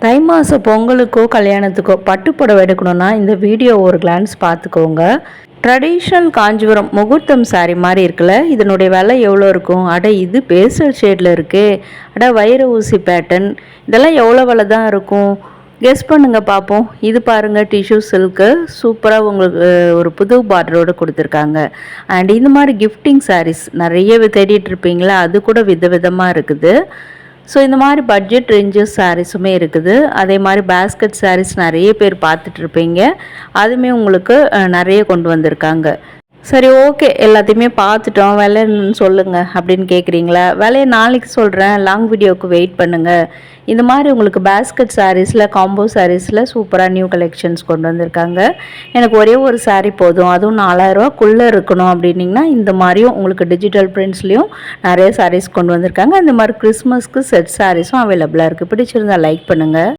தை மாத பொங்கலுக்கோ கல்யாணத்துக்கோ பட்டு புடவை எடுக்கணும்னா இந்த வீடியோ ஒரு கிளான்ஸ் பார்த்துக்கோங்க. ட்ரெடிஷ்னல் காஞ்சிபுரம் முகூர்த்தம் சாரீ மாதிரி இருக்குல்ல, இதனுடைய விலை எவ்வளோ இருக்கும்? இது பேஸ்டல் ஷேடில் இருக்குது. வைர ஊசி பேட்டர்ன், இதெல்லாம் எவ்வளோ விலை தான் இருக்கும்? கெஸ் பண்ணுங்க பார்ப்போம். இது பாருங்கள், டிஷ்யூ சில்க்கு சூப்பராக உங்களுக்கு ஒரு புது பார்டரோடு கொடுத்துருக்காங்க. அண்ட் இந்த மாதிரி கிஃப்டிங் சாரீஸ் நிறைய தேடிட்டு இருப்பீங்களா, அது கூட விதவிதமாக இருக்குது. ஸோ இந்த மாதிரி பட்ஜெட் ரேஞ்சஸ் சாரீஸுமே இருக்குது. அதே மாதிரி பேஸ்கெட் சாரீஸ் நிறைய பேர் பார்த்துட்ருப்பீங்க, அதுவுமே உங்களுக்கு நிறைய கொண்டு வந்திருக்காங்க. சரி, ஓகே, எல்லாத்தையுமே பார்த்துட்டோம், விலைன்னு சொல்லுங்கள் அப்படின்னு கேட்குறீங்களா? விலையை நாளைக்கு சொல்கிறேன், லாங் வீடியோவுக்கு வெயிட் பண்ணுங்கள். இந்த மாதிரி உங்களுக்கு பேஸ்கெட் சாரீஸில், காம்போ சாரீஸில் சூப்பராக நியூ கலெக்ஷன்ஸ் கொண்டு வந்திருக்காங்க. எனக்கு ஒரே ஒரு சாரீ போதும், அதுவும் 4000ரூவாக்குள்ளே இருக்கணும் அப்படின்னிங்கன்னா இந்த மாதிரியும் உங்களுக்கு டிஜிட்டல் பிரிண்ட்ஸ்லேயும் நிறைய சாரீஸ் கொண்டு வந்திருக்காங்க. இந்த மாதிரி கிறிஸ்மஸ்க்கு செட் சாரீஸும் அவைலபிளாக இருக்குது. பிடிச்சிருந்தால் லைக் பண்ணுங்கள்.